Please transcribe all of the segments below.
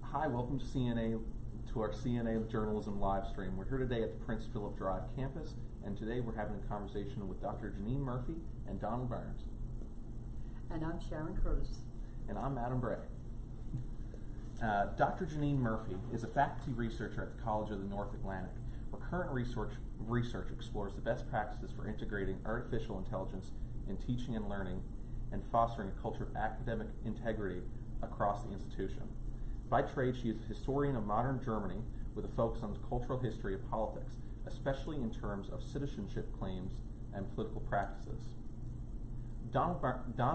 Hi, welcome to our CNA Journalism live stream. We're here today at the Prince Philip Drive campus, and today we're having a conversation with Dr. Janine Murphy and Donald Burns. And I'm Sharon Curtis. And I'm Adam Braye. Dr. Janine Murphy is a faculty researcher at the College of the North Atlantic, where current research explores the best practices for integrating artificial intelligence in teaching and learning and fostering a culture of academic integrity across the institution. By trade, she is a historian of modern Germany with a focus on the cultural history of politics, especially in terms of citizenship claims and political practices. Don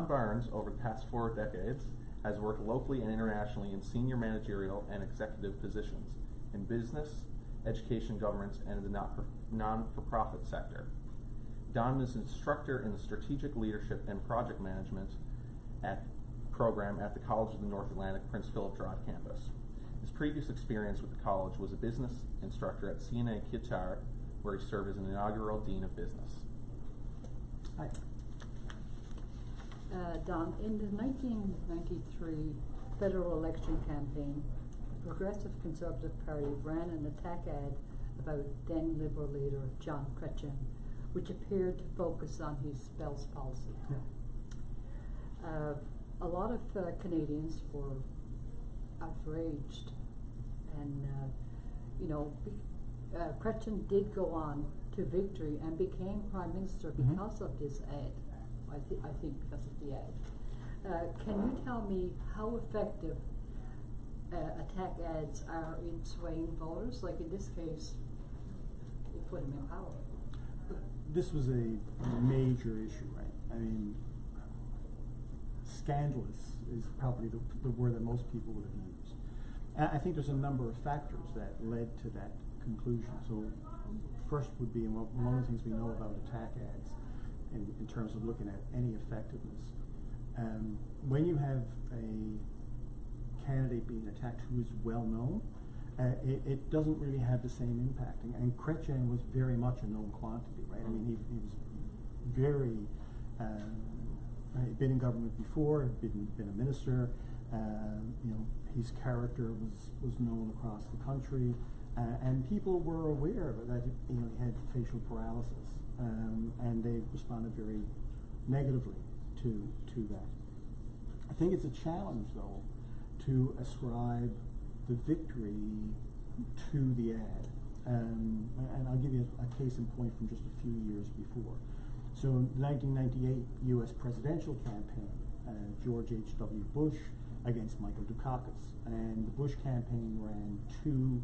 Burns, over the past 4 decades, has worked locally and internationally in senior managerial and executive positions in business, education, governments, and in the non-for-profit sector. Don is an instructor in the Strategic Leadership and Project Management program at the College of the North Atlantic Prince Philip Drive campus. His previous experience with the college was a business instructor at CNA Qatar, where he served as an inaugural Dean of Business. Hi. Don, in the 1993 federal election campaign, the Progressive Conservative Party ran an attack ad about then Liberal leader John Chrétien, which appeared to focus on his spells policy. Yeah. A lot of Canadians were outraged, and Chrétien did go on to victory and became Prime Minister because of this ad. I think because of the ad. Can you tell me how effective attack ads are in swaying voters? Like in this case, it put him in power. This was a major issue, right? I mean, scandalous is probably the word that most people would have used. I think there's a number of factors that led to that conclusion. So first would be, one of the things we know about attack ads in terms of looking at any effectiveness. When you have a candidate being attacked who is well known, it doesn't really have the same impact. And Chrétien was very much a known quantity, right? I mean, he was very, he'd been in government before, been a minister. His character was known across the country, and people were aware that he had facial paralysis, and they responded very negatively to that. I think it's a challenge, though, to ascribe the victory to the ad. And I'll give you a case in point from just a few years before. So in the 1998 U.S. presidential campaign, George H.W. Bush against Michael Dukakis. And the Bush campaign ran 2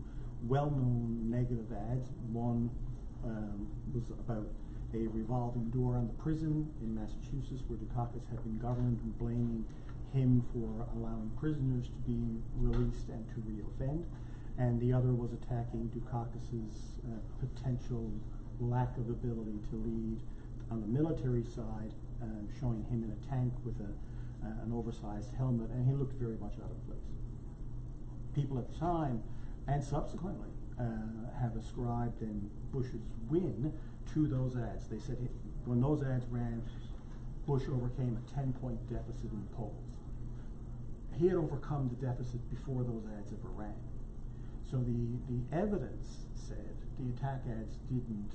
well-known negative ads. One was about a revolving door on the prison in Massachusetts where Dukakis had been governed, and blaming him for allowing prisoners to be released and to reoffend. And the other was attacking Dukakis's potential lack of ability to lead on the military side, showing him in a tank with an oversized helmet, and he looked very much out of place. People at the time, and subsequently, have ascribed then Bush's win to those ads. They said when those ads ran, Bush overcame a 10-point deficit in the polls. He had overcome the deficit before those ads ever ran. So the evidence said the attack ads didn't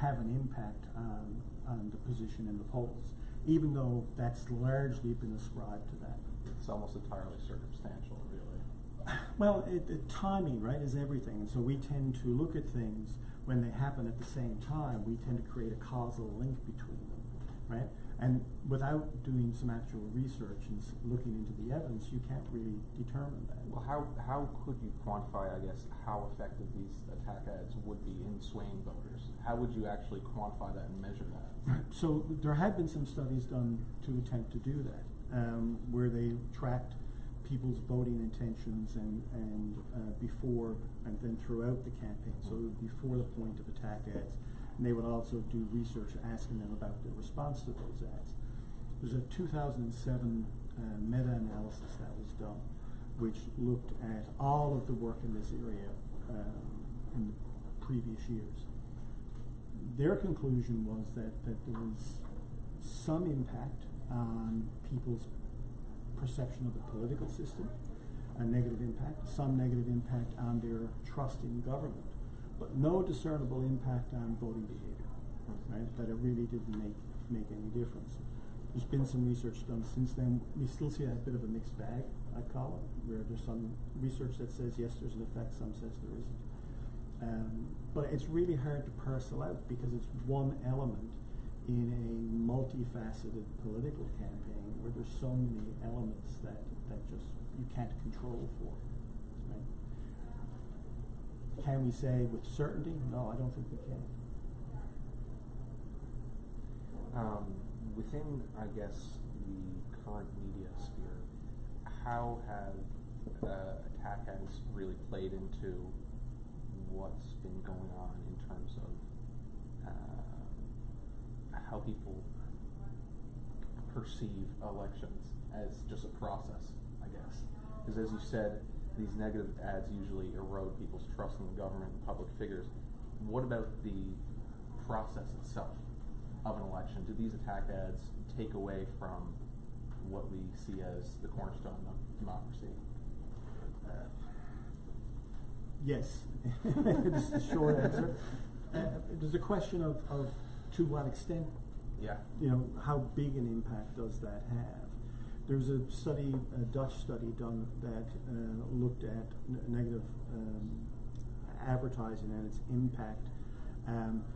have an impact on the position in the polls, even though that's largely been ascribed to that. It's almost entirely circumstantial, really. Well, timing, right, is everything. And so we tend to look at things when they happen at the same time. We tend to create a causal link between them, right? And without doing some actual research and looking into the evidence, you can't really determine that. Well, how could you quantify, I guess, how effective these attack ads would be in swaying voters? How would you actually quantify that and measure that? Right. So there have been some studies done to attempt to do that, where they tracked people's voting intentions and before and then throughout the campaign. So before the point of attack ads. And they would also do research asking them about their response to those ads. There's a 2007 meta-analysis that was done, which looked at all of the work in this area in the previous years. Their conclusion was that there was some impact on people's perception of the political system, a negative impact, some negative impact on their trust in government, but no discernible impact on voting behavior, right? That it really didn't make any difference. There's been some research done since then. We still see a bit of a mixed bag, I call it, where there's some research that says yes, there's an effect, some says there isn't. But it's really hard to parcel out because it's one element in a multifaceted political campaign where there's so many elements that just you can't control for. Right? Can we say with certainty? No, I don't think we can. Within, I guess, the current media sphere, how have attack ads really played into what's been going on in terms of how people perceive elections as just a process, I guess? Because as you said, these negative ads usually erode people's trust in the government and public figures. What about the process itself of an election? Do these attack ads take away from what we see as the cornerstone of democracy? Yes, this is the short answer. There's a question of to what extent, Yeah. how big an impact does that have? There's a study, a Dutch study done that looked at negative advertising and its impact.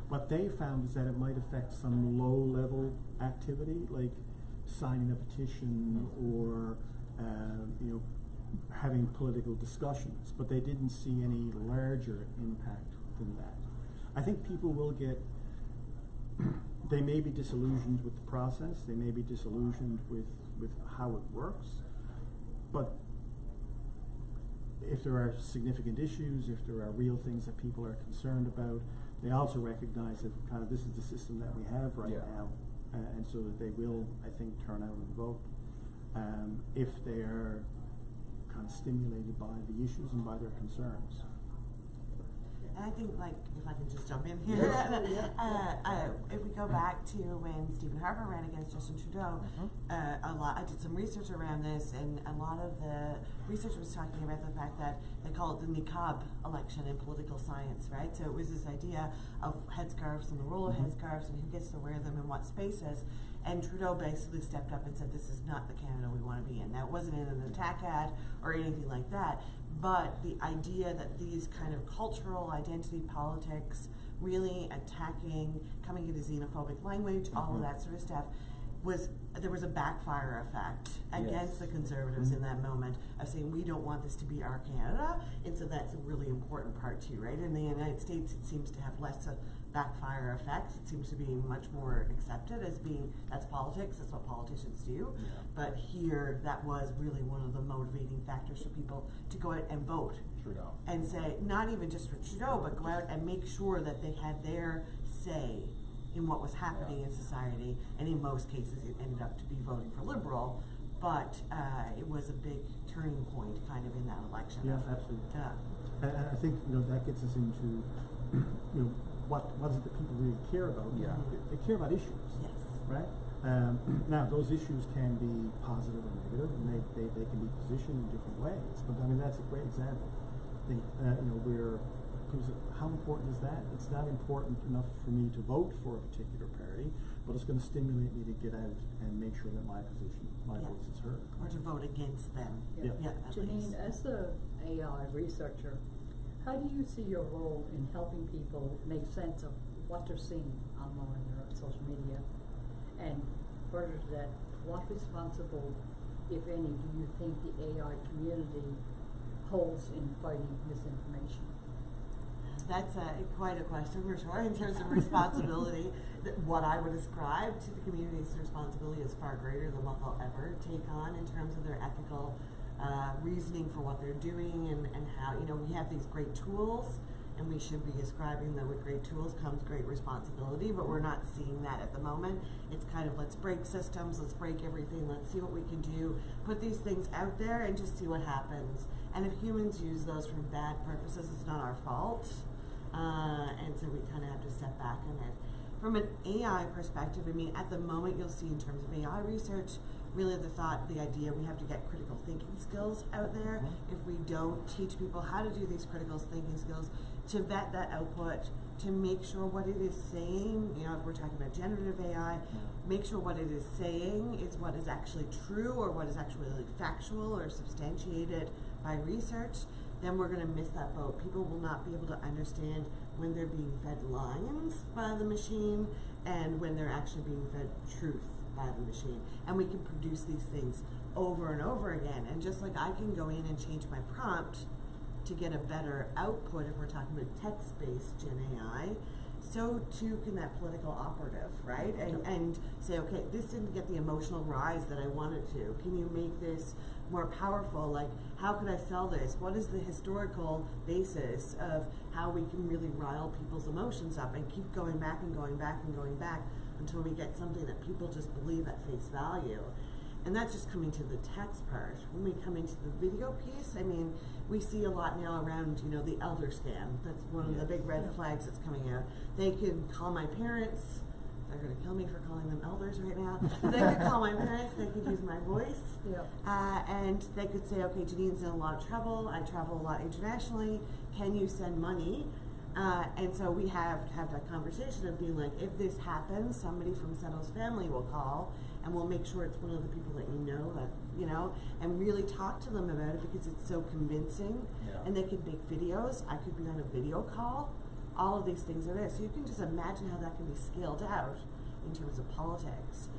What they found is that it might affect some low-level activity, like signing a petition or having political discussions, but they didn't see any larger impact than that. I think people will get, they may be disillusioned with the process, they may be disillusioned with how it works, but if there are significant issues, if there are real things that people are concerned about, they also recognize that kind of this is the system that we have right now, and so that they will, I think, turn out and vote if they are kind of stimulated by the issues and by their concerns. And I think, like, if I can just jump in here, if we go back to when Stephen Harper ran against Justin Trudeau, I did some research around this, and a lot of the research was talking about the fact that they call it the niqab election in political science, right? So it was this idea of headscarves and the role of headscarves and who gets to wear them in what spaces. And Trudeau basically stepped up and said, this is not the Canada we want to be in. Now, it wasn't in an attack ad or anything like that, but the idea that these kind of cultural identity politics, really attacking, coming into xenophobic language, all of that sort of stuff, there was a backfire effect against the Conservatives in that moment of saying, we don't want this to be our Canada, and so that's a really important part too, right? In the United States, it seems to have less backfire effects. It seems to be much more accepted as being, that's politics, that's what politicians do. But here, that was really one of the motivating factors for people to go out and vote. Trudeau. And say, not even just for Trudeau, but go out and make sure that they had their say in what was happening in society. And in most cases, it ended up to be voting for Liberal, but it was a big turning point kind of in that election. Yes, absolutely. And I think that gets us into what is it that people really care about? They care about issues. Yes. Right? Now, those issues can be positive or negative, and they can be positioned in different ways. But I mean, that's a great example. I think how important is that? It's not important enough for me to vote for a particular party, but it's going to stimulate me to get out and make sure that my voice is heard. Or to vote against them. Janine, as an AI researcher, how do you see your role in helping people make sense of what they're seeing online or on social media? And further to that, what responsible, if any, do you think the AI community holds in fighting misinformation? That's quite a question for sure in terms of responsibility. What I would ascribe to the community's responsibility is far greater than what they'll ever take on in terms of their ethical reasoning for what they're doing and how, we have these great tools and we should be ascribing that with great tools comes great responsibility, but we're not seeing that at the moment. It's kind of, let's break systems, let's break everything, let's see what we can do, put these things out there and just see what happens. And if humans use those for bad purposes, it's not our fault. And so we kind of have to step back in it. From an AI perspective, I mean, at the moment you'll see in terms of AI research, really the idea we have to get critical thinking skills out there. If we don't teach people how to do these critical thinking skills, to vet that output, to make sure what it is saying, you know, if we're talking about generative AI, make sure what it is saying is what is actually true or what is actually factual or substantiated by research, then we're going to miss that boat. People will not be able to understand when they're being fed lies by the machine and when they're actually being fed truth by the machine. And we can produce these things over and over again. And just like I can go in and change my prompt to get a better output if we're talking about text-based Gen AI, so too can that political operative, right? And say, okay, this didn't get the emotional rise that I wanted to. Can you make this more powerful? Like, how could I sell this? What is the historical basis of how we can really rile people's emotions up and keep going back and going back and going back until we get something that people just believe at face value? And that's just coming to the text part. When we come into the video piece, I mean, we see a lot now around, you know, the elder scam. That's one of the big red flags that's coming out. They could call my parents. They're going to kill me for calling them elders right now. They could call my parents. They could use my voice. And they could say, okay, Janine's in a lot of trouble. I travel a lot internationally. Can you send money? And so we have to have that conversation of being like, if this happens, somebody from Settle's family will call, and we'll make sure it's one of the people that you know, and really talk to them about it because it's so convincing. And they could make videos. I could be on a video call. All of these things are there. So you can just imagine how that can be scaled out in terms of politics.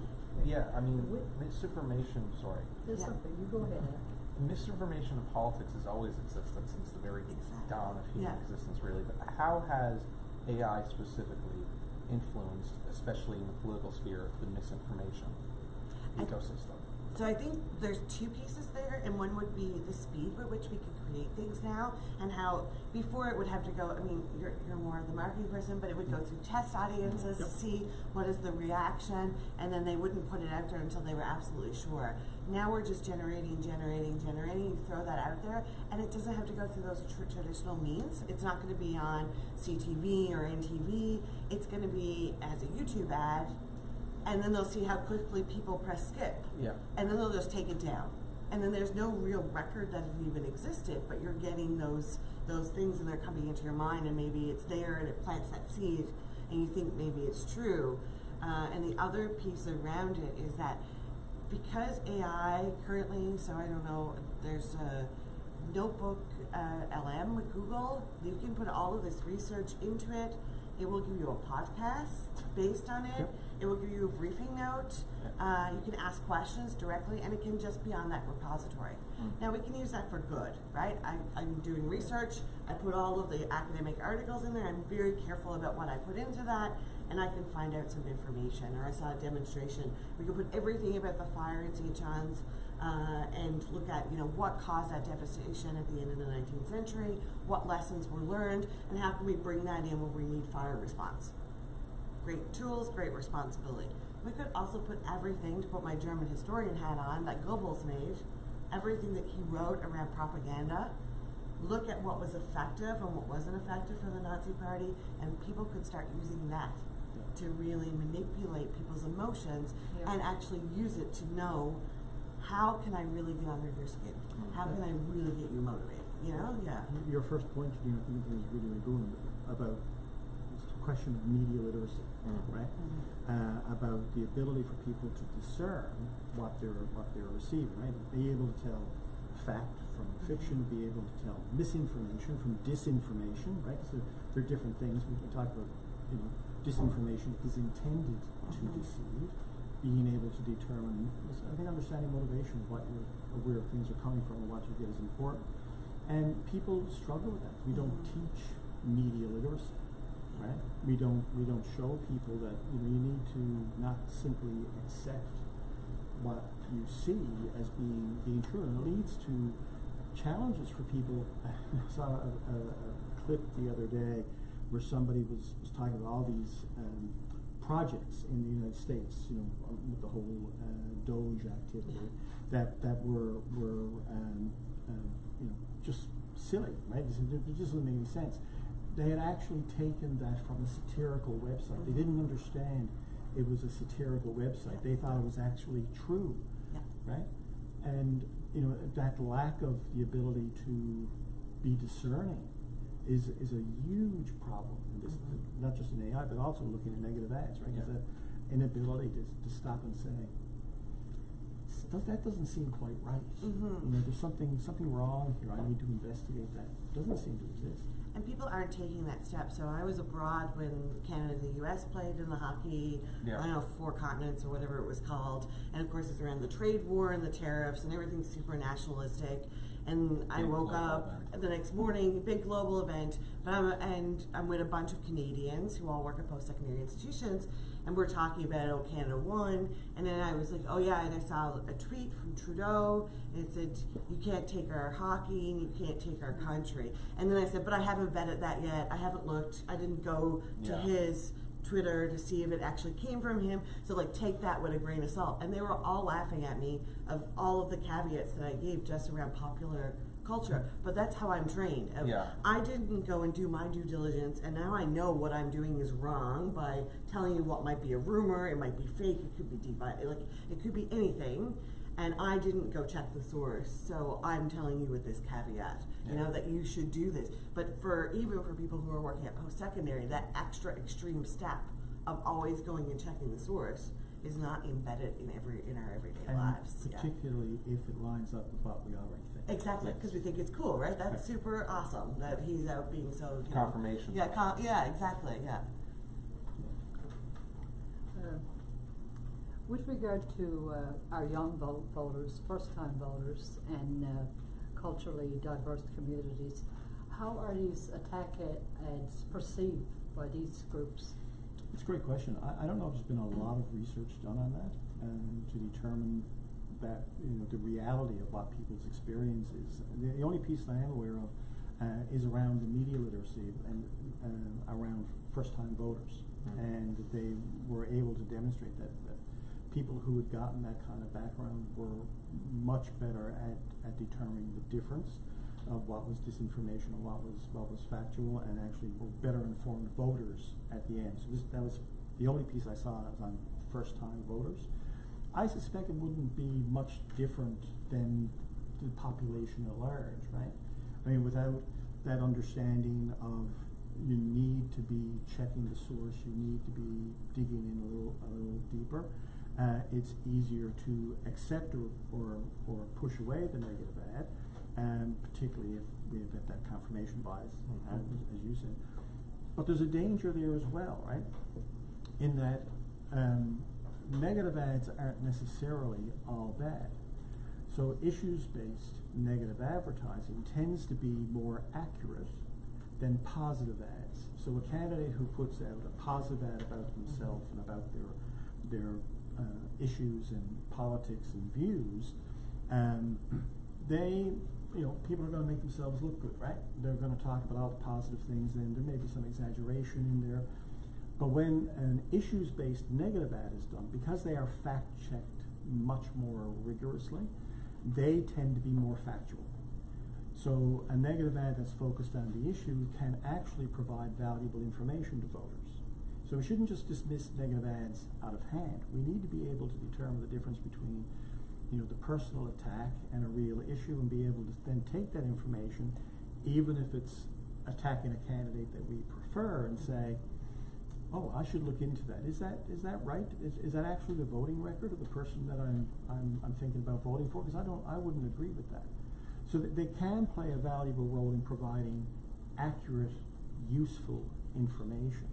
Yeah, I mean, misinformation, sorry. There's something, you go ahead. Misinformation in politics has always existed since the very dawn of human existence, really. But how has AI specifically influenced, especially in the political sphere, the misinformation ecosystem? So I think there's two pieces there, and one would be the speed with which we can create things now, and how before it would have to go, I mean, you're more the marketing person, but it would go through test audiences to see what is the reaction, and then they wouldn't put it out there until they were absolutely sure. Now we're just generating, you throw that out there, and it doesn't have to go through those traditional means. It's not going to be on CTV or NTV. It's going to be as a YouTube ad, and then they'll see how quickly people press skip. And then they'll just take it down. And then there's no real record that it even existed, but you're getting those things and they're coming into your mind, and maybe it's there and it plants that seed and you think maybe it's true. And the other piece around it is that because AI currently, so I don't know, there's a notebook LM with Google, you can put all of this research into it. It will give you a podcast based on it. It will give you a briefing note. You can ask questions directly, and it can just be on that repository. Now, we can use that for good, right? I'm doing research. I put all of the academic articles in there. I'm very careful about what I put into that, and I can find out some information. Or I saw a demonstration. We could put everything about the fire in St. John's and look at, you know, what caused that devastation at the end of the 19th century, what lessons were learned, and how can we bring that in when we need fire response. Great tools, great responsibility. We could also put everything, to put my German historian hat on, that Goebbels made, everything that he wrote around propaganda, look at what was effective and what wasn't effective for the Nazi Party, and people could start using that to really manipulate people's emotions and actually use it to know, how can I really get under your skin? How can I really get you motivated? You know, Your first point, you know, I think is really, really good about this question of media literacy, right? About the ability for people to discern what they're receiving, right? Be able to tell fact from fiction, be able to tell misinformation from disinformation, right? So they're different things. We can talk about, you know, disinformation is intended to deceive. Being able to determine, I think, understanding motivation, where things are coming from and what you get is important. And people struggle with that. We don't teach media literacy, right? We don't show people that, you know, you need to not simply accept what you see as being true. And it leads to challenges for people. I saw a clip the other day where somebody was talking about all these projects in the United States, you know, with the whole Doge activity, that were you know, just silly, right? It just doesn't make any sense. They had actually taken that from a satirical website. They didn't understand it was a satirical website. They thought it was actually true. right? And, you know, that lack of the ability to be discerning is a huge problem in this, not just in AI, but also looking at negative ads, right? Yeah. Is that inability to stop and say, that doesn't seem quite right. You know, there's something wrong here. I need to investigate that. It doesn't seem to exist. And people aren't taking that step. So I was abroad when Canada and the US played in the hockey, Yeah. I don't know, 4 continents or whatever it was called. And of course it's around the trade war and the tariffs and everything's super nationalistic. And I Big woke global up event. the next morning, big global event, but I'm with a bunch of Canadians who all work at post-secondary institutions, and we're talking about, oh, Canada won, and then I was like, oh yeah, and I saw a tweet from Trudeau, and it said, you can't take our hockey, and you can't take our country. And then I said, but I haven't vetted that yet, I haven't looked, I didn't go to Yeah. his Twitter to see if it actually came from him, so like take that with a grain of salt. And they were all laughing at me of all of the caveats that I gave just around popular culture, but that's how I'm trained. Yeah. I didn't go and do my due diligence, and now I know what I'm doing is wrong by telling you what might be a rumor, it might be fake, it could be deep, like it could be anything, and I didn't go check the source, so I'm telling you with this caveat, you know, that you should do this. But even for people who are working at post-secondary, that extra extreme step of always going and checking the source is not embedded in our everyday And lives. particularly if it lines up with what we already think. Exactly, because we think it's cool, right? That's super awesome that he's out being so, you know, Confirmation. yeah, exactly, yeah. With regard to our young voters, first-time voters, and culturally diverse communities, how are these attack ads perceived by these groups? It's a great question. I don't know if there's been a lot of research done on that to determine that, you know, the reality of what people's experience is. The only piece that I am aware of is around the media literacy and around first-time voters, and that they were able to demonstrate that people who had gotten that kind of background were much better at determining the difference of what was disinformation and what was factual, and actually were better informed voters at the end. So that was the only piece I saw on first-time voters. I suspect it wouldn't be much different than the population at large, right? I mean, without that understanding of you need to be checking the source, you need to be digging in a little deeper. It's easier to accept or push away the negative ad, particularly if we get that confirmation bias, as you said. But there's a danger there as well, right? In that negative ads aren't necessarily all bad. So issues-based negative advertising tends to be more accurate than positive ads. So a candidate who puts out a positive ad about themselves and about their issues and politics and views, people are going to make themselves look good, right? They're going to talk about all the positive things, and there may be some exaggeration in there. But when an issues-based negative ad is done, because they are fact-checked much more rigorously, they tend to be more factual. So a negative ad that's focused on the issue can actually provide valuable information to voters. So we shouldn't just dismiss negative ads out of hand. We need to be able to determine the difference between, you know, the personal attack and a real issue, and be able to then take that information, even if it's attacking a candidate that we prefer, and say, oh, I should look into that. Is that right? Is that actually the voting record of the person that I'm thinking about voting for? Because I wouldn't agree with that. So that they can play a valuable role in providing accurate, useful information,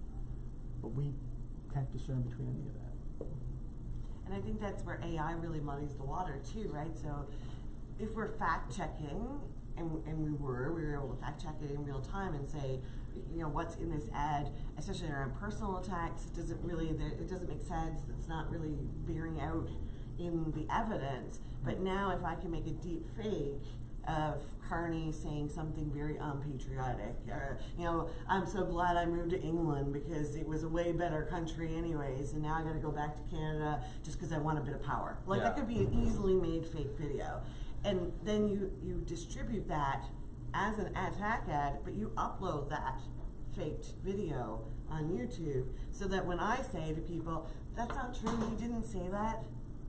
but we can't discern between any of that. And I think that's where AI really muddies the water too, right? So if we're fact checking, and we were able to fact check it in real time and say, you know, what's in this ad, especially around personal attacks, it doesn't make sense. It's not really bearing out in the evidence. But now if I can make a deep fake of Carney saying something very unpatriotic, or, you know, I'm so glad I moved to England because it was a way better country anyways, and now I gotta go back to Canada just because I want a bit of power. Like, that could be an easily made fake video. And then you distribute that as an attack ad, but you upload that faked video on YouTube, so that when I say to people, that's not true, you didn't say that,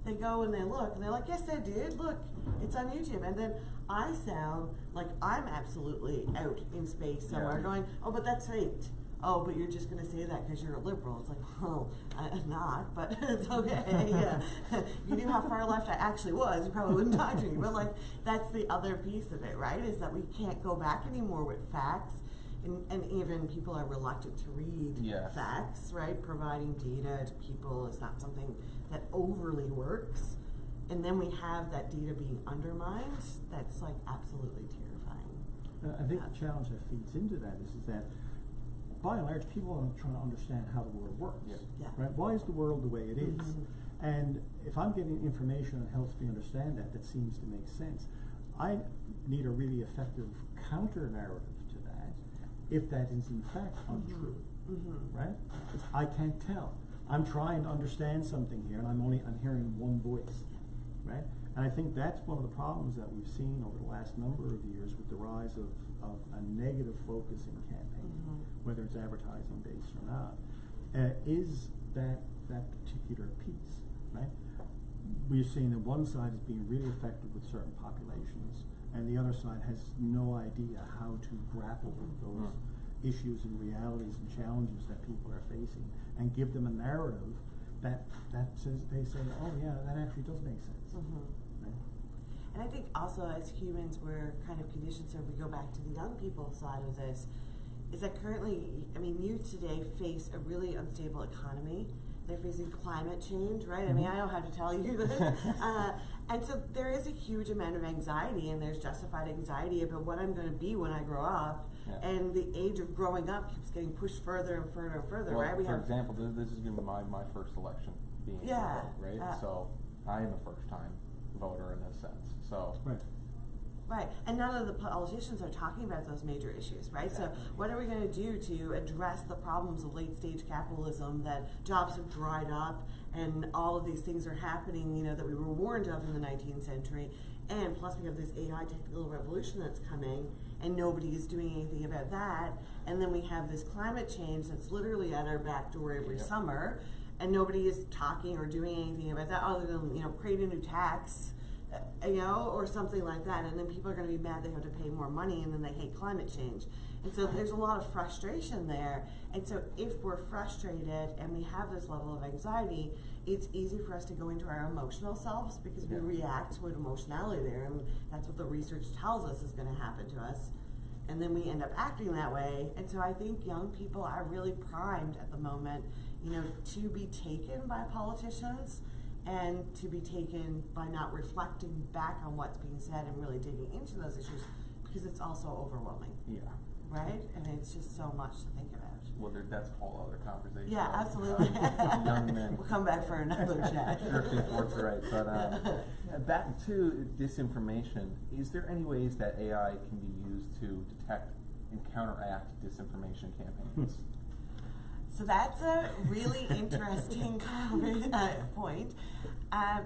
they go and they look, and they're like, yes, I did. Look, it's on YouTube. And then I sound like I'm absolutely out in space somewhere going, oh, but that's faked. Oh, but you're just going to say that because you're a liberal. It's like, well, I'm not, but it's okay. Yeah. You knew how far left I actually was, you probably wouldn't talk to me. But like, that's the other piece of it, right? Is that we can't go back anymore with facts. And even people are reluctant to read facts, right? Providing data to people is not something that overly works. And then we have that data being undermined. That's like absolutely terrifying. I think the challenge that feeds into that is that by and large, people are trying to understand how the world works. Right? Why is the world the way it is? And if I'm getting information that helps me understand that seems to make sense, I need a really effective counter narrative to that, if that is in fact untrue. Right? I can't tell. I'm trying to understand something here, and I'm hearing one voice. Right? And I think that's one of the problems that we've seen over the last number of years with the rise of a negative focusing campaign, whether it's advertising based or not, is that particular piece, right? We're seeing that one side is being really effective with certain populations, and the other side has no idea how to grapple with those issues and realities and challenges that people are facing, and give them a narrative that says, they say, oh yeah, that actually does make sense. Right? And I think also as humans we're kind of conditioned, so if we go back to the young people side of this, is that currently, I mean, youth today face a really unstable economy. They're facing climate change, right? I mean, I don't have to tell you this. And so there is a huge amount of anxiety, and there's justified anxiety about what I'm going to be when I grow up. And the age of growing up keeps getting pushed further and further and further, well, right? For example, this is going to be my first election being a vote, right? So I am a first-time voter in this sense. So Right, and none of the politicians are talking about those major issues, right? So what are we going to do to address the problems of late-stage capitalism, that jobs have dried up and all of these things are happening, you know, that we were warned of in the 19th century, and plus we have this AI technical revolution that's coming, and nobody is doing anything about that, and then we have this climate change that's literally at our back door every summer, and nobody is talking or doing anything about that other than, you know, create a new tax, you know, or something like that, and then people are going to be mad they have to pay more money, and then they hate climate change. And so there's a lot of frustration there, and so if we're frustrated and we have this level of anxiety, it's easy for us to go into our emotional selves because we react with emotionality there, and that's what the research tells us is going to happen to us, and then we end up acting that way. And so I think young people are really primed at the moment, you know, to be taken by politicians, and to be taken by not reflecting back on what's being said and really digging into those issues, because it's also overwhelming. Right? And it's just so much to think about. Well, that's a whole other conversation. Yeah, absolutely. Young men. We'll come back for another chat. That's right. But back to disinformation, is there any ways that AI can be used to detect and counteract disinformation campaigns? So that's a really interesting point.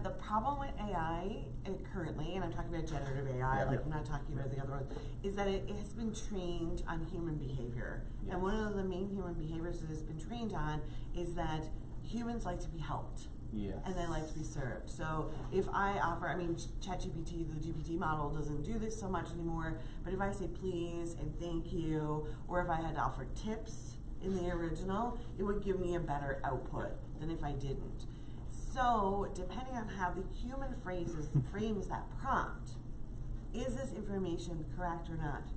The problem with AI currently, and I'm talking about generative AI, I'm not talking about the other ones, is that it has been trained on human behavior. And one of the main human behaviors that it's been trained on is that humans like to be helped. And they like to be served. So if I offer, I mean, ChatGPT, the GPT model doesn't do this so much anymore, but if I say please and thank you, or if I had to offer tips in the original, it would give me a better output than if I didn't. So depending on how the human frames that prompt, is this information correct or not?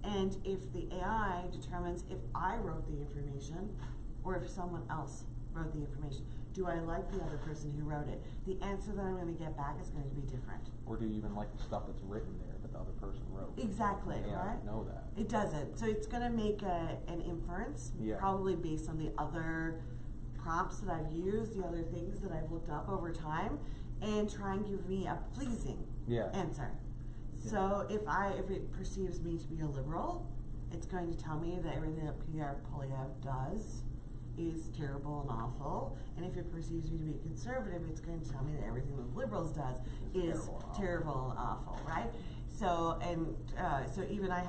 And if the AI determines if I wrote the information or if someone else wrote the information, do I like the other person who wrote it? The answer that I'm going to get back is going to be different. Or do you even like the stuff that's written there that the other person wrote? Exactly, the AI right? know that. It doesn't. So it's going to make an inference, probably based on the other prompts that I've used, the other things that I've looked up over time, and try and give me a pleasing answer. So if it perceives me to be a liberal, it's going to tell me that everything that Pierre Poilievre does is terrible and awful, and if it perceives me to be a conservative, it's going to tell me that everything that liberals does is terrible and awful, right? So so even I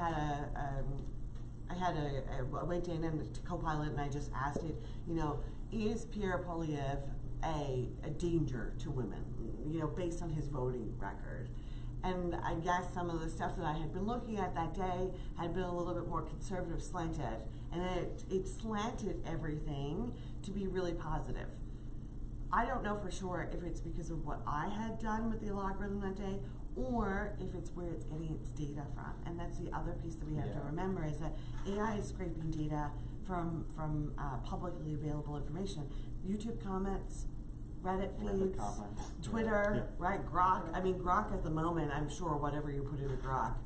went in and to Copilot and I just asked it, you know, is Pierre Poilievre a danger to women, you know, based on his voting record. And I guess some of the stuff that I had been looking at that day had been a little bit more conservative slanted, and it slanted everything to be really positive. I don't know for sure if it's because of what I had done with the algorithm that day, or if it's where it's getting its data from. And that's the other piece that we have to remember, is that AI is scraping data from publicly available information. YouTube comments, Reddit feeds, Twitter, right? Grok. I mean, Grok at the moment, I'm sure whatever you put into Grok,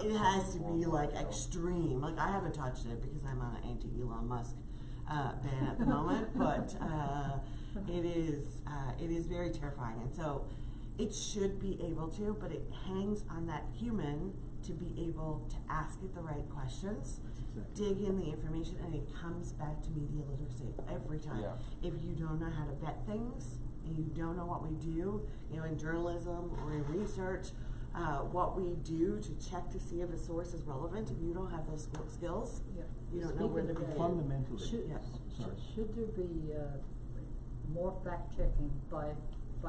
it has to be like extreme. Like, I haven't touched it because I'm on an anti-Elon Musk ban at the moment, but it is very terrifying. And so it should be able to, but it hangs on that human to be able to ask it the right questions, dig in the information, and it comes back to media literacy every time. Yeah. If you don't know how to vet things, and you don't know what we do, you know, in journalism or in research, what we do to check to see if a source is relevant, if you don't have those skills, you don't know where to begin. Fundamentally, Should there be more fact checking by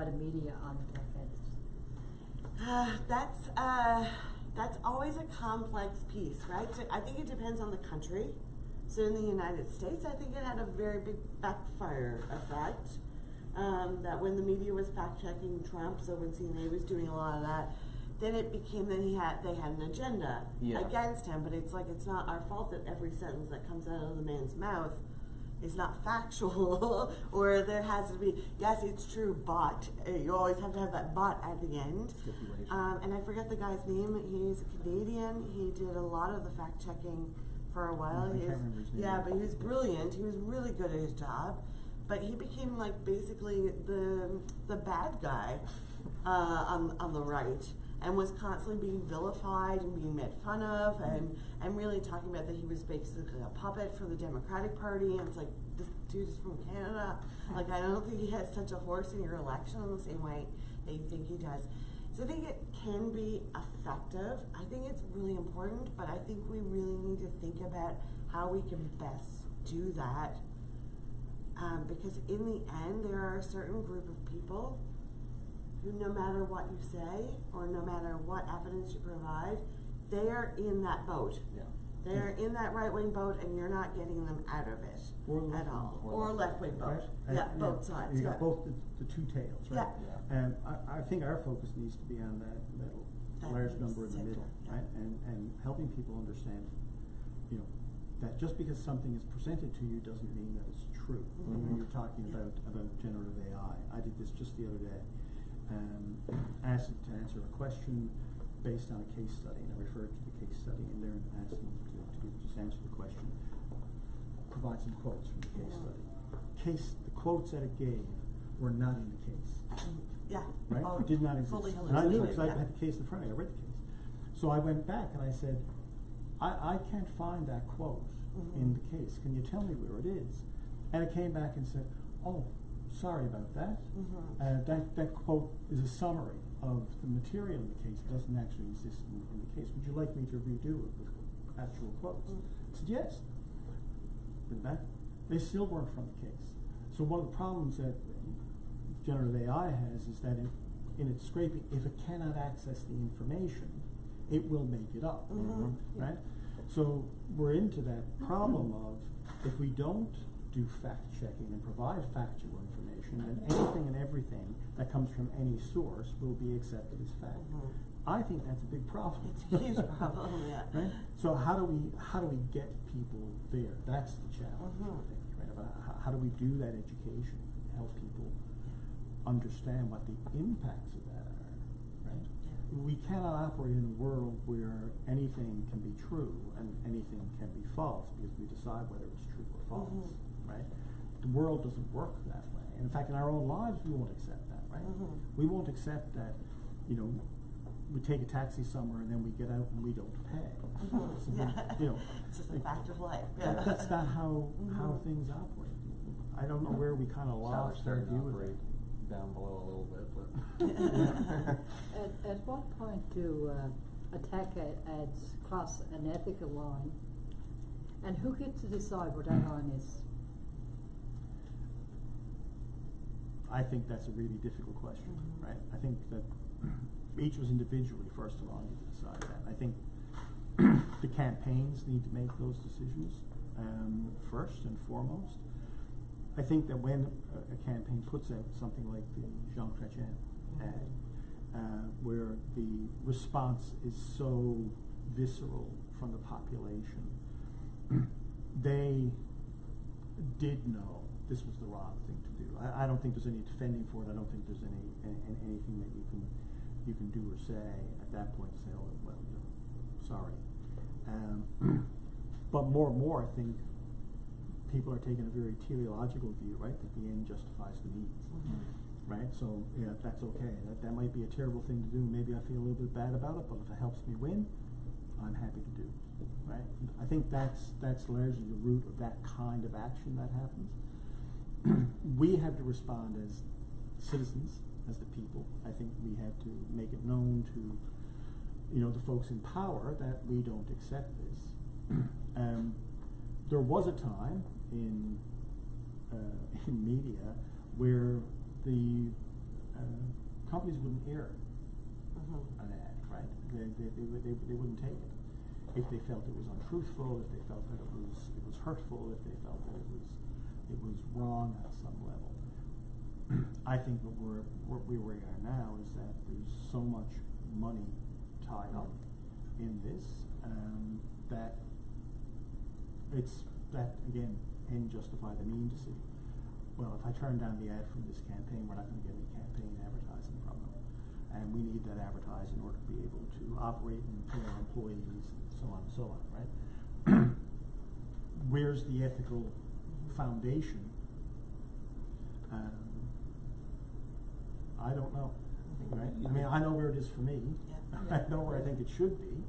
the media on tech ads? That's always a complex piece, right? So I think it depends on the country. So in the United States, I think it had a very big backfire effect. That when the media was fact checking Trump, so when CNN was doing a lot of that, then it became that they had an agenda against him. But it's like, it's not our fault that every sentence that comes out of the man's mouth is not factual, or there has to be, yes, it's true, but you always have to have that but at the end. And I forget the guy's name. He's a Canadian. He did a lot of the fact checking for a while. But he was brilliant. He was really good at his job, but he became like basically the bad guy on the right, and was constantly being vilified and being made fun of, and really talking about that he was basically a puppet for the Democratic Party. And it's like, this dude is from Canada. Like, I don't think he has such a horse in your election in the same way that you think he does. So I think it can be effective. I think it's really important, but I think we really need to think about how we can best do that. Because in the end, there are a certain group of people who, no matter what you say, or no matter what evidence you provide, they are in that boat. They are in that right-wing boat, and you're not getting them out of it at all. Or left-wing boat. Right? Both sides. You got both the two tails, right? And I think our focus needs to be on that large number in the middle, right? And helping people understand, you know, that just because something is presented to you doesn't mean that it's true. When you're talking about generative AI, I did this just the other day. Asked it to answer a question based on a case study, and I referred to the case study in there and asked them to just answer the question, provide some quotes from the case study. The quotes that it gave were not in the case. Right? It did not exist. And I knew it because I had the case in front of me. I read the case. So I went back and I said, I can't find that quote in the case. Can you tell me where it is? And it came back and said, oh, sorry about that. That quote is a summary of the material in the case. It doesn't actually exist in the case. Would you like me to redo it with actual quotes? I said, yes. Bring it back. They still weren't from the case. So one of the problems that generative AI has is that in its scraping, if it cannot access the information, it will make it up, right? So we're into that problem of, if we don't do fact checking and provide factual information, then anything and everything that comes from any source will be accepted as fact. I think that's a big problem. It's a huge problem, right? So how do we get people there? That's the challenge, I think, right? About how do we do that education, help people understand what the impacts of that are, right? We cannot operate in a world where anything can be true and anything can be false because we decide whether it's true or false, right? The world doesn't work that way. And in fact, in our own lives, we won't accept that, right? We won't accept that, you know, we take a taxi somewhere and then we get out and we don't pay. You know, it's just a fact of life. That's not how things operate. I don't know where we kind of lost our view of it. Down below a little bit, but At what point do attack ads cross an ethical line, and who gets to decide what that line is? I think that's a really difficult question, right? I think that each was individually first along to decide that. I think the campaigns need to make those decisions first and foremost. I think that when a campaign puts out something like the Jean Chrétien ad, where the response is so visceral from the population, they did know this was the wrong thing to do. I don't think there's any defending for it. I don't think there's anything that you can do or say at that point to say, oh well, you know, sorry. But more and more, I think people are taking a very teleological view, right? That the end justifies the means, right? So yeah, that's okay. That might be a terrible thing to do. Maybe I feel a little bit bad about it, but if it helps me win, I'm happy to do it, right? I think that's largely the root of that kind of action that happens. We have to respond as citizens, as the people. I think we have to make it known to, you know, the folks in power that we don't accept this. There was a time in media where the companies wouldn't air an ad, right? They wouldn't take it if they felt it was untruthful, if they felt that it was hurtful, if they felt that it was wrong at some level. I think where we are now is that there's so much money tied up in this that it's that again, end justify the mean decision. Well, if I turn down the ad from this campaign, we're not going to get any campaign advertising from them, and we need that advertising in order to be able to operate and pay our employees and so on and so on, right? Where's the ethical foundation? I don't know, right? I mean, I know where it is for me. I know where I think it should be,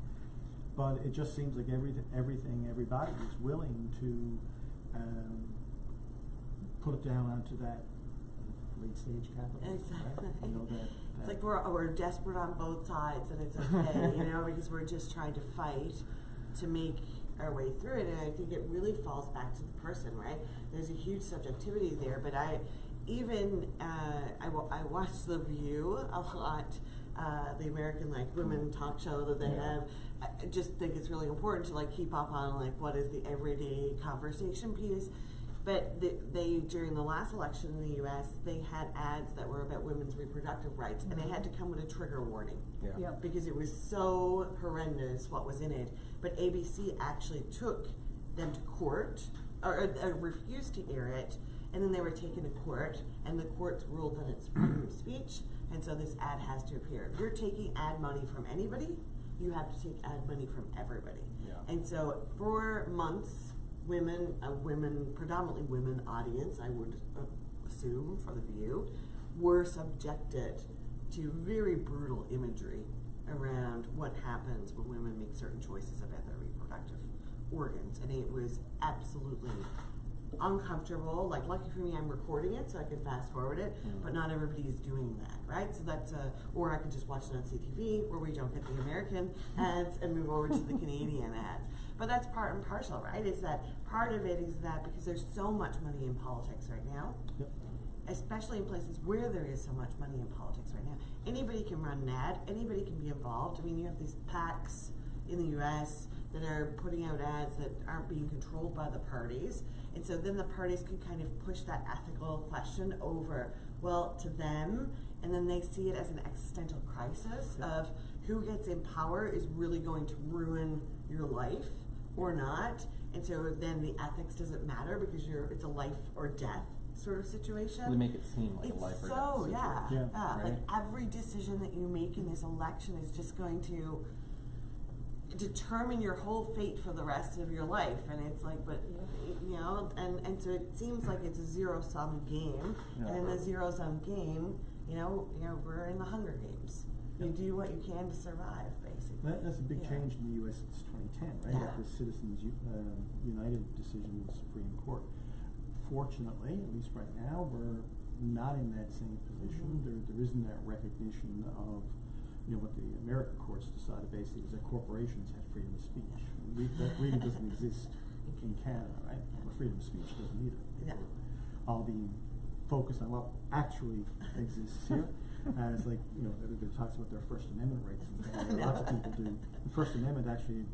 but it just seems like everybody is willing to put it down onto that late stage capitalism. Exactly. Right? You know, that it's like we're desperate on both sides, and it's okay, you know, because we're just trying to fight to make our way through it. And I think it really falls back to the person, right? There's a huge subjectivity there, but I watch The View a lot, the American women talk show that they have. I just think it's really important to keep up on what is the everyday conversation piece. But they during the last election in the U.S., they had ads that were about women's reproductive rights, and they had to come with a trigger warning because it was so horrendous what was in it. But ABC actually took them to court, or refused to air it, and then they were taken to court, and the courts ruled that it's freedom of speech, and so this ad has to appear. If you're taking ad money from anybody, you have to take ad money from everybody. And so for months, predominantly women audience, I would assume for The View, were subjected to very brutal imagery around what happens when women make certain choices about their reproductive organs, and it was absolutely uncomfortable. Lucky for me, I'm recording it so I can fast forward it, but not everybody is doing that, right? So that's or I could just watch it on CTV where we don't get the American ads and move over to the Canadian ads. But that's part and parcel, right? Is that part of it is that because there's so much money in politics right now, especially in places where there is so much money in politics right now, anybody can run an ad, anybody can be involved. I mean, you have these PACs in the US that are putting out ads that aren't being controlled by the parties. And so then the parties can kind of push that ethical question over, well, to them, and then they see it as an existential crisis of who gets in power is really going to ruin your life or not. And so then the ethics doesn't matter because it's a life or death sort of situation. They make it seem like a life or death situation. Right? Every decision that you make in this election is just going to determine your whole fate for the rest of your life, and it's and so it seems like it's a zero-sum game, and in the zero-sum game, we're in the Hunger Games. You do what you can to survive, basically. That's a big change in the U.S. since 2010, right? After the Citizens United decision in the Supreme Court. Fortunately, at least right now, we're not in that same position. There isn't that recognition of what the American courts decided basically is that corporations have freedom of speech. That really doesn't exist in Canada, right? Freedom of speech doesn't either. All the focus on what actually exists here. It's like, you know, everybody talks about their First Amendment rights, and lots of people do. The First Amendment actually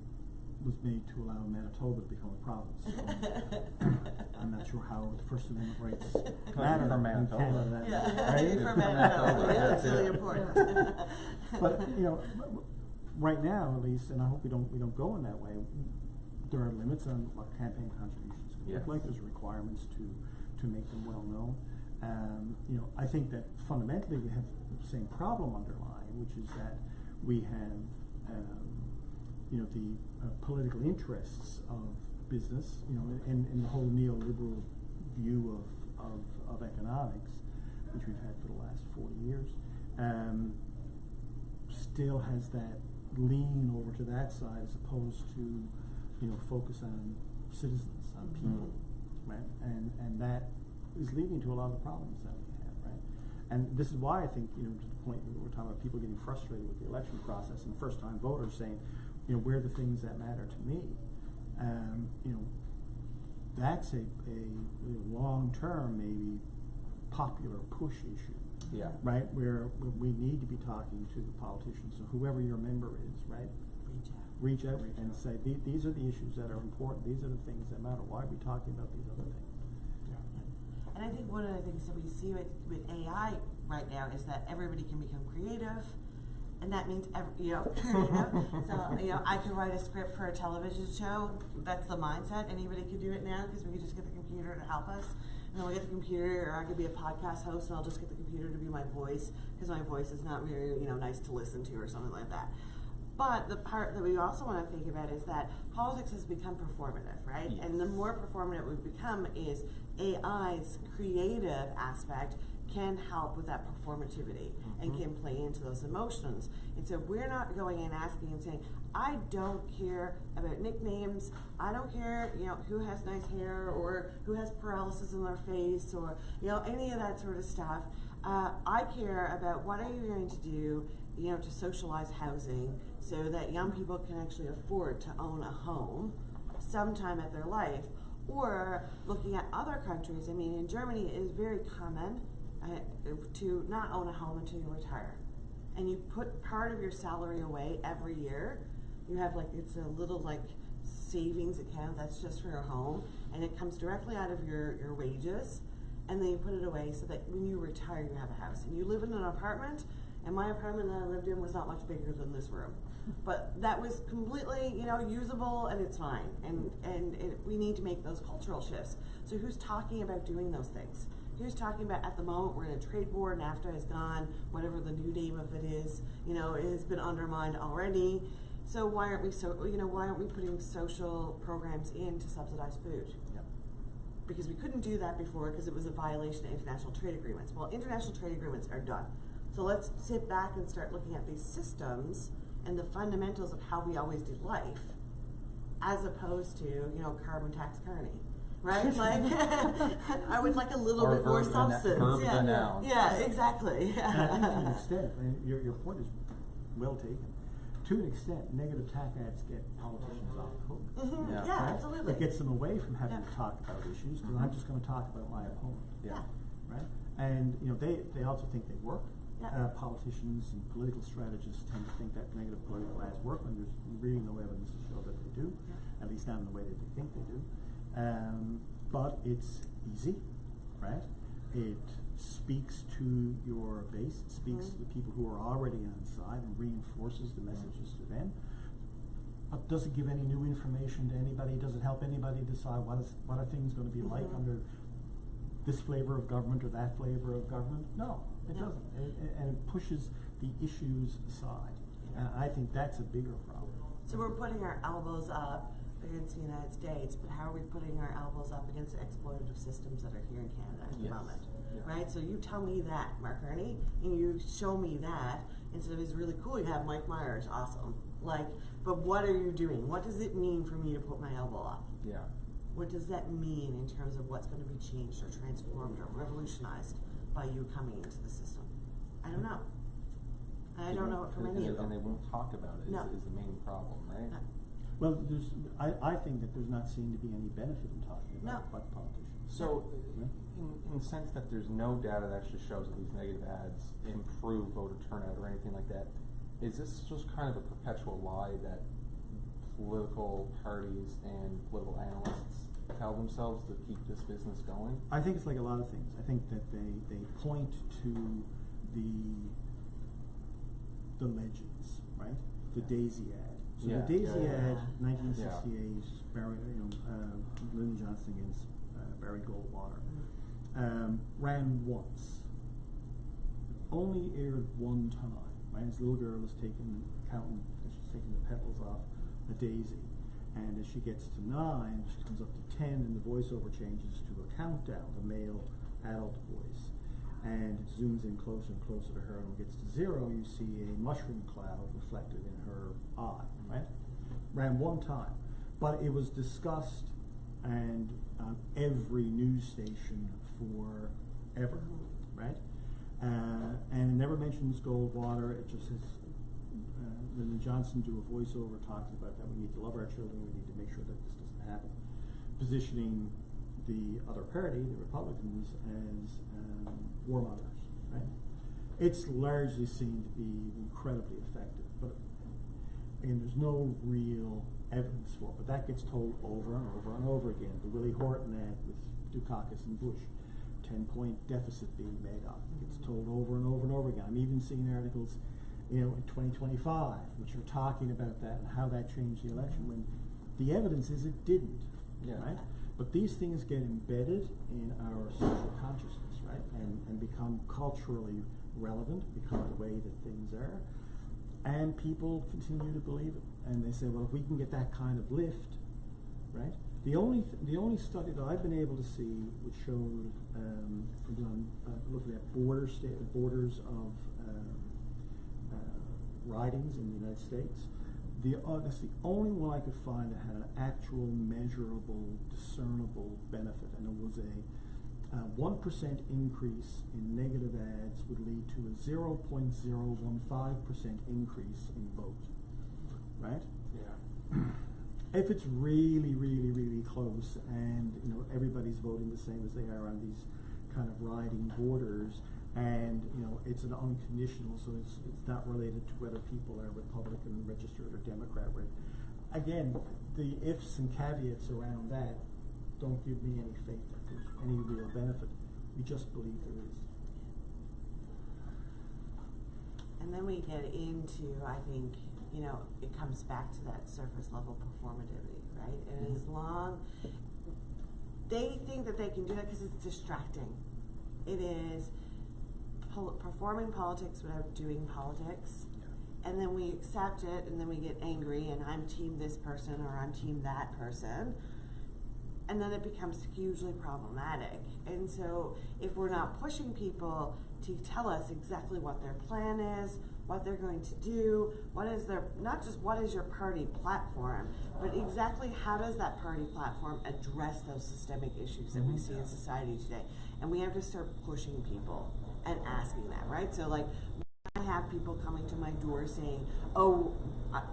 was made to allow Manitoba to become a province. So I'm not sure how the First Amendment rights matter from in Manitoba. Canada. That Yeah, right? you're from Manitoba. Yeah, that's really important. But you know, right now at least, and I hope we don't go in that way. There are limits on what campaign contributions can look like. There's requirements to make them well known. You know, I think that fundamentally we have the same problem underlying, which is that we have you know, the political interests of business, you know, and the whole neoliberal view of economics, which we've had for the last 40 years, still has that lean over to that side as opposed to, you know, focus on citizens, on people, right? And that is leading to a lot of the problems that we have, right? And this is why I think, you know, to the point where we're talking about people getting frustrated with the election process and first-time voters saying, you know, where are the things that matter to me? You know, that's a long-term, maybe popular push issue. Yeah. Right? Where we need to be talking to the politicians, so whoever your member is, right? Reach out and say, these are the issues that are important, these are the things that matter, why are we talking about these other things? Yeah. And I think one of the things that we see with AI right now is that everybody can become creative, and that means creative. So, you know, I could write a script for a television show. That's the mindset. Anybody could do it now because we could just get the computer to help us. And then we'll get the computer, or I could be a podcast host, and I'll just get the computer to be my voice because my voice is not very, you know, nice to listen to or something like that. But the part that we also want to think about is that politics has become performative, right? Yes. And the more performative we become is AI's creative aspect can help with that performativity and can play into those emotions. And so we're not going and asking and saying, I don't care about nicknames, I don't care, you know, who has nice hair or who has paralysis in their face or, you know, any of that sort of stuff. I care about what are you going to do, you know, to socialize housing so that young people can actually afford to own a home sometime in their life. Or looking at other countries, I mean, in Germany it is very common to not own a home until you retire. And you put part of your salary away every year. You have like, it's a little like savings account that's just for your home, and it comes directly out of your wages, and then you put it away so that when you retire you have a house. And you live in an apartment, and my apartment that I lived in was not much bigger than this room. But that was completely, you know, usable, and it's fine. And we need to make those cultural shifts. So who's talking about doing those things? Who's talking about, at the moment, we're in a trade war, NAFTA is gone, whatever the new name of it is, you know, it has been undermined already. So why aren't we putting social programs in to subsidize food? Yep. Because we couldn't do that before because it was a violation of international trade agreements. Well, international trade agreements are done. So let's sit back and start looking at these systems and the fundamentals of how we always did life, as opposed to, you know, carbon tax Kearney, right? Like, I would like a little bit more substance. Yeah, exactly. And I think to an extent, I mean, your point is well taken. To an extent, negative tax ads get politicians off the hook. Yeah, right? absolutely. It gets them away from having to talk about issues, because I'm just going to talk about my opponent. Yeah. Right? And you know, they also think they work. Yeah. Politicians and political strategists tend to think that negative political ads work, when there's really no evidence to show that they do, at least not in the way that they think they do. But it's easy, right? It speaks to your base, it speaks to the people who are already on side and reinforces the messages to them. But does it give any new information to anybody? Does it help anybody decide what are things going to be like under this flavor of government or that flavor of government? No, it doesn't. And it pushes the issues aside. And I think that's a bigger problem. So we're putting our elbows up against the United States, but how are we putting our elbows up against the exploitative systems that are here in Canada at the moment? Yeah. Right? So you tell me that, Mark Ernie, and you show me that, instead of, it's really cool you have Mike Myers, awesome. Like, but what are you doing? What does it mean for me to put my elbow up? Yeah. What does that mean in terms of what's going to be changed or transformed or revolutionized by you coming into the system? I don't know. And I don't know it from any of them. And they won't talk about it, is the main problem, right? Well, I think that there's not seen to be any benefit in talking about No. politicians. So, Yeah. in the sense that there's no data that actually shows that these negative ads improve voter turnout or anything like that, is this just kind of a perpetual lie that political parties and political analysts tell themselves to keep this business going? I think it's like a lot of things. I think that they point to the legends, right? The Daisy ad. So Yeah. the Daisy Yeah. ad, 1968, Barry, Lyndon Johnson against Barry Goldwater, ran once. Only aired one time, right? This little girl is counting, she's taking the petals off a daisy. And as she gets to 9, she comes up to 10, and the voiceover changes to a countdown, the male adult voice. And it zooms in closer and closer to her, and when it gets to 0, you see a mushroom cloud reflected in her eye, right? Ran one time. But it was discussed and on every news station forever, right? And it never mentions Goldwater, it just says, Lyndon Johnson do a voiceover talking about that we need to love our children, we need to make sure that this doesn't happen. Positioning the other party, the Republicans, as warmongers, right? It's largely seen to be incredibly effective, but again, there's no real evidence for it, but that gets told over and over and over again. The Willie Horton ad with Dukakis and Bush, 10-point deficit being made up. It gets told over and over and over again. I'm even seeing articles, in 2025, which are talking about that and how that changed the election, when the evidence is it didn't, right? But these things get embedded in our social consciousness, right? And become culturally relevant, become the way that things are. And people continue to believe it. And they say, well, if we can get that kind of lift, right? The only study that I've been able to see which showed, looking at borders of ridings in the United States, that's the only one I could find that had an actual measurable, discernible benefit, and it was a 1% increase in negative ads would lead to a 0.015% increase in vote, right? Yeah. If it's really, really, really close, and everybody's voting the same as they are on these kind of riding borders, and it's an unconditional, so it's not related to whether people are Republican registered or Democrat. Again, the ifs and caveats around that don't give me any faith that there's any real benefit. We just believe there is. And then we get into, I think, it comes back to that surface level performativity, right? And as long, they think that they can do that because it's distracting. It is performing politics without doing politics. And then we accept it, and then we get angry, and I'm team this person or I'm team that person. And then it becomes hugely problematic. And so if we're not pushing people to tell us exactly what their plan is, what they're going to do, not just what is your party platform, but exactly how does that party platform address those systemic issues that we see in society today. And we have to start pushing people and asking that, right? So like, I have people coming to my door saying, oh,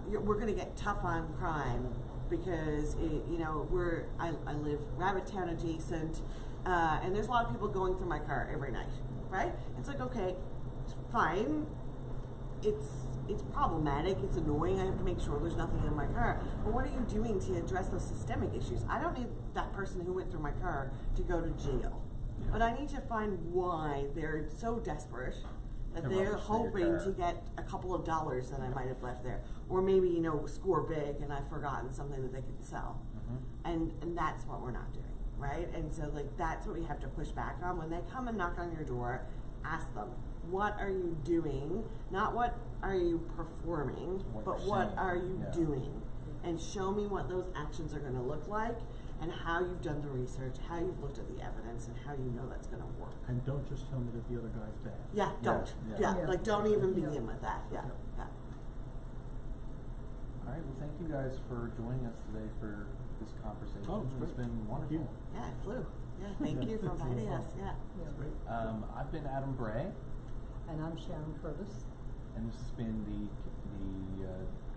we're going to get tough on crime because I live Rabbit Town adjacent, and there's a lot of people going through my car every night, right? It's like, okay, it's fine. It's problematic. It's annoying. I have to make sure there's nothing in my car. But what are you doing to address those systemic issues? I don't need that person who went through my car to go to jail, but I need to find why they're so desperate that they're hoping to get a couple of dollars that I might have left there, or maybe score big and I've forgotten something that they could sell, and that's what we're not doing, right? And so that's what we have to push back on. When they come and knock on your door, ask them, what are you doing? Not what are you performing, but what are you doing? And show me what those actions are going to look like, and how you've done the research, how you've looked at the evidence, and how you know that's going to work. And don't just tell me that the other guy's bad. Yeah, don't. Like, don't even begin with that. Yeah. All right, well, thank you guys for joining us today for this conversation. Oh, it's been wonderful. Yeah, it flew. Yeah, thank you for inviting us. Yeah. Great. I've been Adam Braye. And I'm Sharon Curtis. And this has been the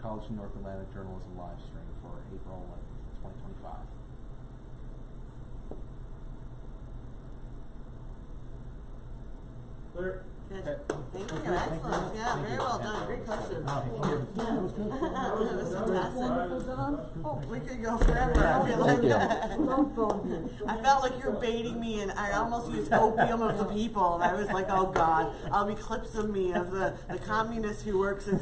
College of North Atlantic Journalism live stream for April 2025. Clear. Good. Okay. Thank you. Okay, thank you. Excellent. Yeah, very well done. Great question. That was good. That was fantastic. Wonderful, Don. Oh, we could go forever. I feel like Don't phone me. I felt like you're baiting me, and I almost used opium of the people, and I was like, oh God, I'll be clips of me of the communist who works in